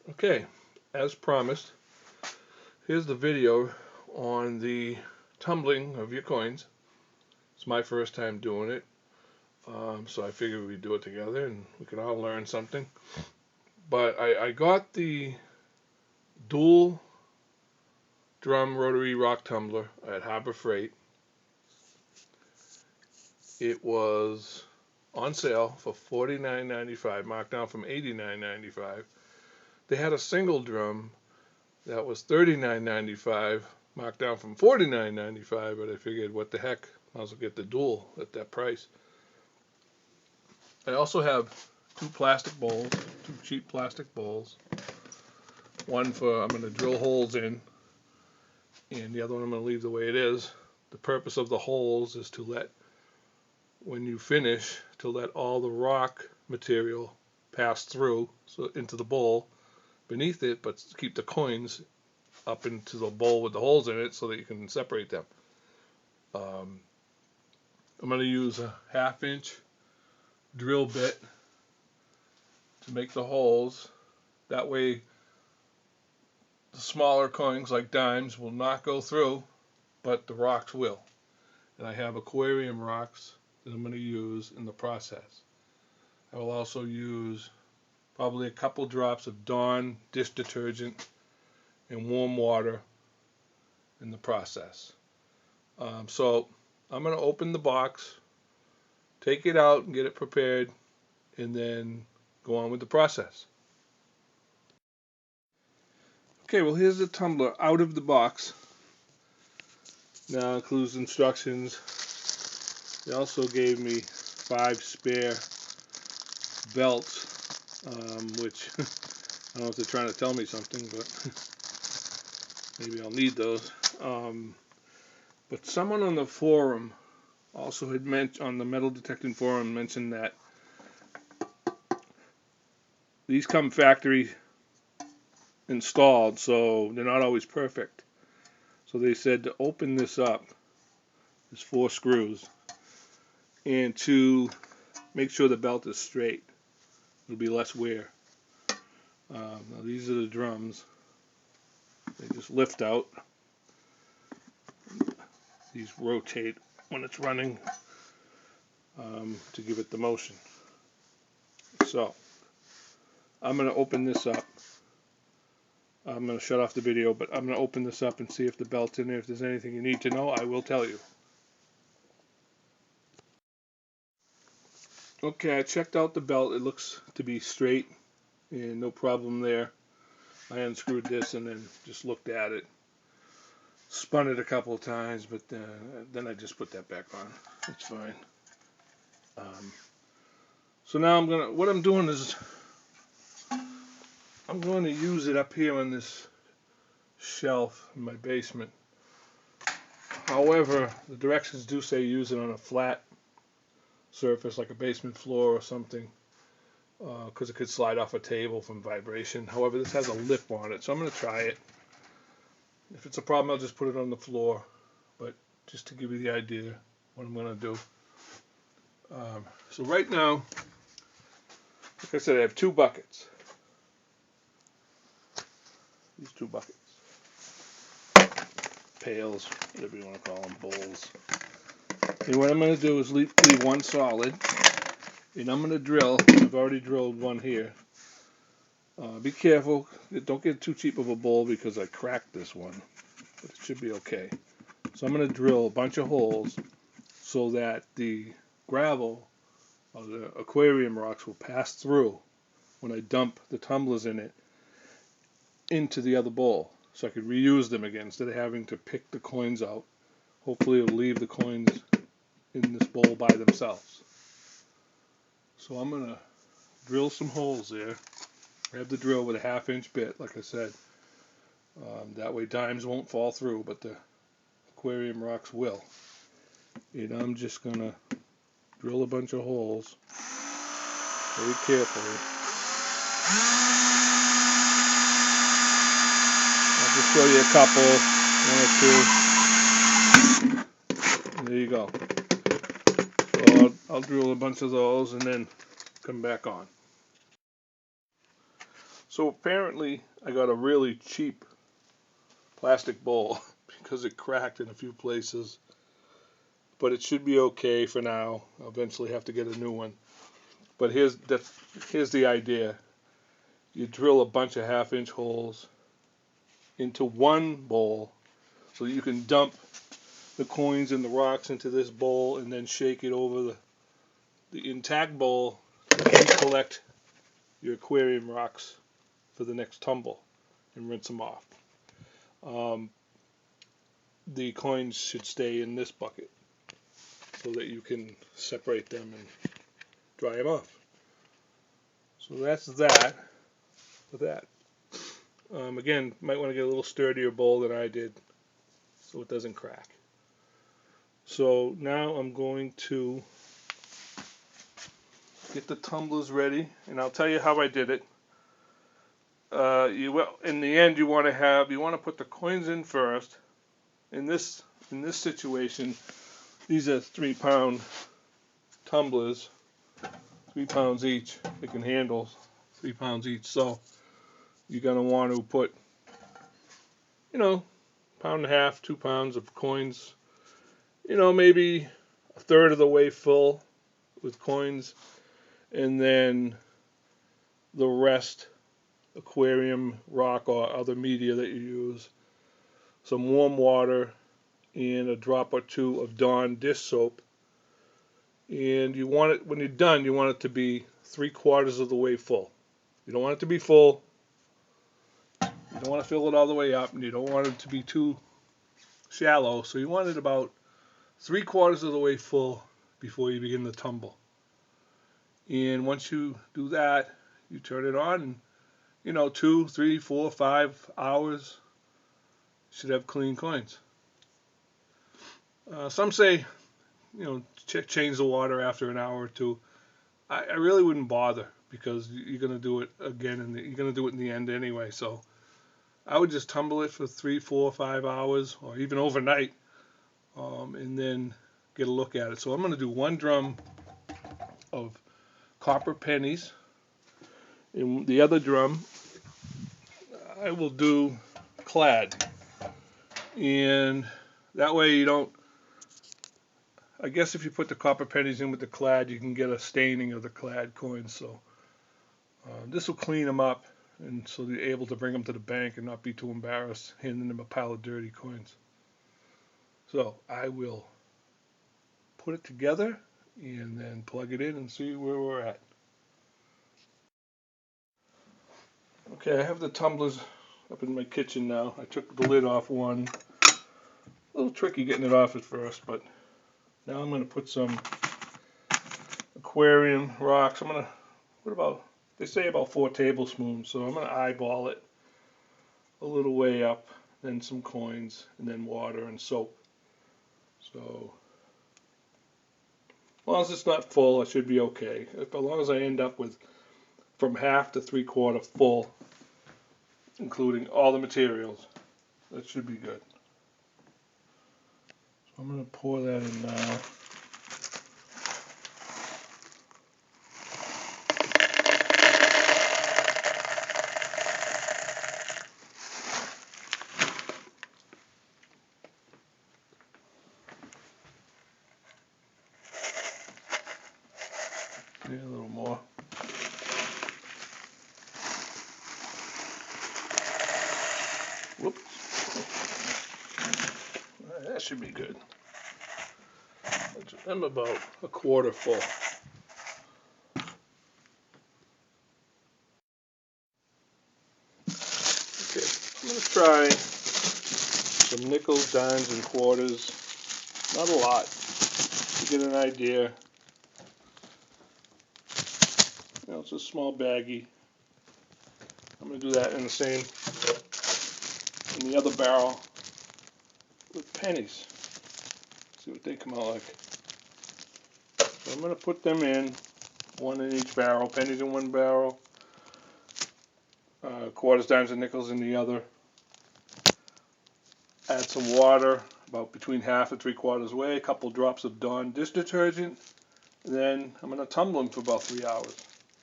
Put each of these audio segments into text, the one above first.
Okay, as promised, here's the video on the tumbling of your coins. It's my first time doing it, so I figured we'd do it together and we could all learn something. But I got the dual drum rotary rock tumbler at Harbor Freight. It was on sale for $49.95, marked down from $89.95. They had a single drum that was $39.95, marked down from $49.95, but I figured, what the heck, might as well get the dual at that price. I also have two cheap plastic bowls. One I'm going to drill holes in, and the other one I'm going to leave the way it is. The purpose of the holes is when you finish, to let all the rock material pass through into the bowl beneath it, but keep the coins up into the bowl with the holes in it so that you can separate them. I'm going to use a 1/2 inch drill bit to make the holes. That way the smaller coins like dimes will not go through, but the rocks will. And I have aquarium rocks that I'm going to use in the process. I will also use probably a couple drops of Dawn dish detergent and warm water in the process. So I'm going to open the box, take it out and get it prepared, and then go on with the process. Okay, well, here's the tumbler out of the box. Now it includes instructions. They also gave me 5 spare belts, which I don't know if they're trying to tell me something, but maybe I'll need those. But someone on the forum also had mentioned, on the metal detecting forum, mentioned that these come factory installed, so they're not always perfect. So they said to open this up, there's 4 screws, and to make sure the belt is straight. It'll be less wear. Now these are the drums. They just lift out. These rotate when it's running to give it the motion. So I'm going to open this up. I'm going to shut off the video, but I'm going to open this up and see if the belt's in there. If there's anything you need to know, I will tell you. Okay, I checked out the belt. It looks to be straight and no problem there. I unscrewed this and then just looked at it. Spun it a couple of times, but then I just put that back on. It's fine. So now what I'm doing is I'm going to use it up here on this shelf in my basement. However, the directions do say use it on a flat surface like a basement floor or something, because it could slide off a table from vibration. However, this has a lip on it, so I'm going to try it. If it's a problem, I'll just put it on the floor, but just to give you the idea what I'm going to do. So right now, like I said, I have 2 buckets. These 2 buckets. Pails, whatever you want to call them, bowls. And what I'm going to do is leave one solid, and I'm going to drill. I've already drilled one here. Be careful, don't get too cheap of a bowl because I cracked this one, but it should be okay. So I'm going to drill a bunch of holes so that the gravel or the aquarium rocks will pass through when I dump the tumblers in it into the other bowl, so I could reuse them again instead of having to pick the coins out. Hopefully it'll leave the coins in this bowl by themselves. So I'm going to drill some holes there. I have the drill with a 1/2 inch bit, like I said. That way dimes won't fall through, but the aquarium rocks will. And I'm just going to drill a bunch of holes very carefully. I'll just show you a couple, 1 or 2. There you go. So I'll drill a bunch of those and then come back on. So apparently I got a really cheap plastic bowl because it cracked in a few places. But it should be okay for now. I'll eventually have to get a new one. But here's the idea. You drill a bunch of half-inch holes into one bowl so you can dump the coins and the rocks into this bowl and then shake it over the intact bowl to collect your aquarium rocks for the next tumble and rinse them off. The coins should stay in this bucket so that you can separate them and dry them off. So that's that with that. Again, might want to get a little sturdier bowl than I did so it doesn't crack. So now I'm going to get the tumblers ready, and I'll tell you how I did it. In the end, you want to put the coins in first. In this situation, these are 3-pound tumblers, 3 pounds each. They can handle 3 pounds each. So you're going to want to put, 1.5 pounds, 2 pounds of coins. Maybe a third of the way full with coins, and then the rest aquarium rock or other media that you use, some warm water, and a drop or two of Dawn dish soap. And you want it, when you're done, you want it to be 3/4 of the way full. You don't want it to be full. You don't want to fill it all the way up, and you don't want it to be too shallow. So you want it about 3/4 of the way full before you begin the tumble. And once you do that, you turn it on, and 2, 3, 4, 5 hours, you should have clean coins. Some say, change the water after an hour or two. I really wouldn't bother because you're going to do it again, and you're going to do it in the end anyway. So I would just tumble it for 3, 4, 5 hours, or even overnight, and then get a look at it. So I'm going to do 1 drum of copper pennies. In the other drum, I will do clad. And that way you don't, I guess if you put the copper pennies in with the clad, you can get a staining of the clad coins. So this will clean them up, and so you're able to bring them to the bank and not be too embarrassed handing them a pile of dirty coins. So I will put it together and then plug it in and see where we're at. Okay, I have the tumblers up in my kitchen now. I took the lid off one. A little tricky getting it off at first, but now I'm going to put some aquarium rocks. I'm going to put about, they say about 4 tablespoons, so I'm going to eyeball it a little way up, then some coins, and then water and soap. So as long as it's not full, I should be okay. As long as I end up with from half to 3/4 full, including all the materials, that should be good. So I'm going to pour that in now. Yeah, a little more. Whoops. That should be good. I'm about 1/4 full. Okay, I'm going to try some nickels, dimes, and quarters. Not a lot, to get an idea. It's a small baggie. I'm going to do that in the other barrel with pennies. See what they come out like. So I'm going to put them in, 1 in each barrel, pennies in 1 barrel, quarters, dimes, and nickels in the other. Add some water, about between half and 3/4 way, a couple drops of Dawn dish detergent, and then I'm going to tumble them for about 3 hours.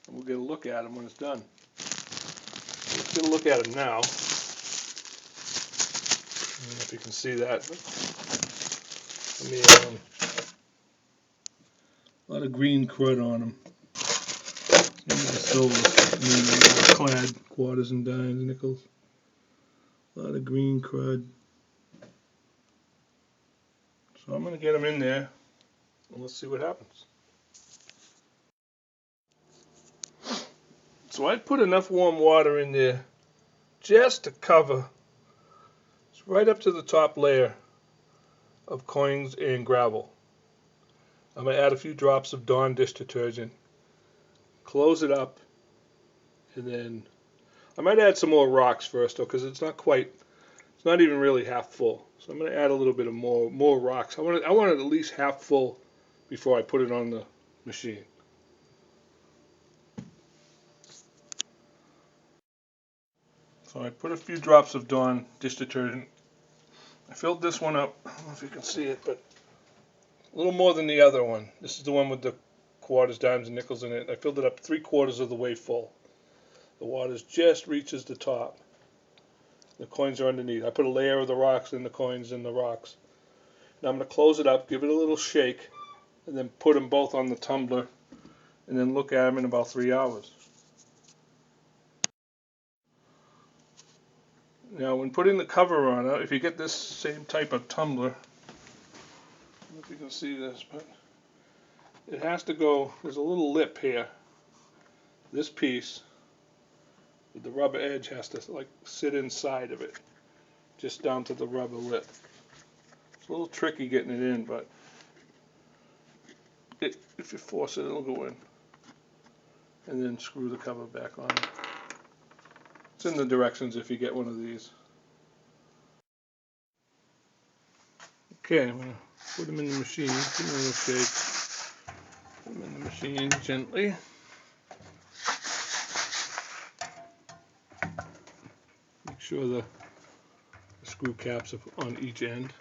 And we'll get a look at them when it's done. Let's get a look at them now. I don't know if you can see that. A lot of green crud on them. Silver, clad quarters and dimes, nickels. A lot of green crud. So I'm going to get them in there and let's see what happens. So I put enough warm water in there just to cover. It's right up to the top layer of coins and gravel. I'm going to add a few drops of Dawn dish detergent, close it up, and then I might add some more rocks first though, because it's not even really half full. So I'm going to add a little bit of more rocks. I want it at least half full before I put it on the machine. So I put a few drops of Dawn dish detergent. I filled this one up. I don't know if you can see it, but a little more than the other one. This is the one with the quarters, dimes, and nickels in it. I filled it up 3/4 of the way full. The water just reaches the top. The coins are underneath. I put a layer of the rocks, then the coins, and the rocks. Now I'm going to close it up, give it a little shake, and then put them both on the tumbler, and then look at them in about 3 hours. Now when putting the cover on it, if you get this same type of tumbler, I don't know if you can see this, but it has to go, there's a little lip here. This piece with the rubber edge has to like sit inside of it, just down to the rubber lip. It's a little tricky getting it in, but if you force it, it'll go in. And then screw the cover back on. It's in the directions if you get one of these. Okay, I'm going to put them in the machine, give them a little shake. Put them in the machine gently. Make sure the screw caps are on each end.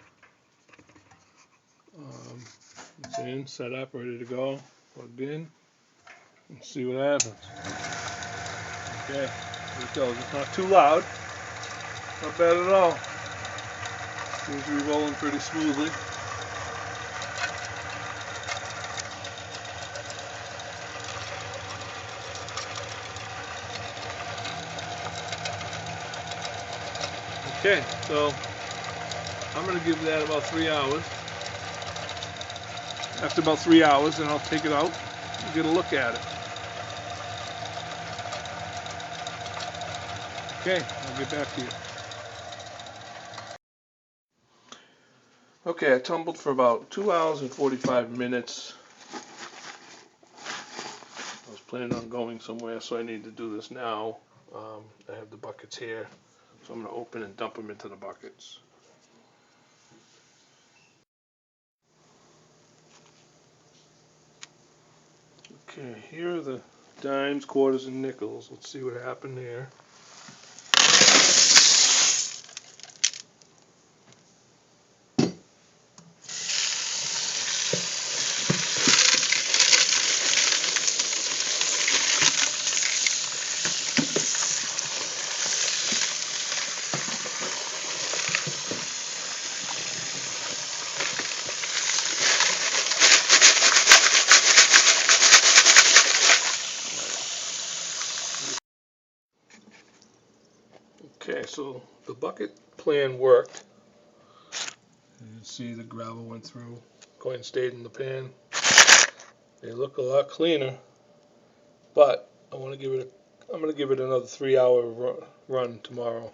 It's in, set up, ready to go, plugged in. Let's see what happens. Okay, here it goes. It's not too loud. Not bad at all. Seems to be rolling pretty smoothly. Okay, so I'm going to give that about 3 hours. After about 3 hours, then I'll take it out and get a look at it. Okay, I'll get back to you. Okay, I tumbled for about 2 hours and 45 minutes. I was planning on going somewhere, so I need to do this now. I have the buckets here, so I'm going to open and dump them into the buckets. Okay, here are the dimes, quarters, and nickels. Let's see what happened there. Okay, so the bucket plan worked. You can see the gravel went through, coin stayed in the pan. They look a lot cleaner, but I'm going to give it another 3 hour run tomorrow,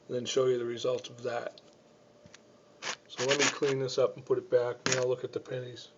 and then show you the results of that. So let me clean this up and put it back, and I'll look at the pennies.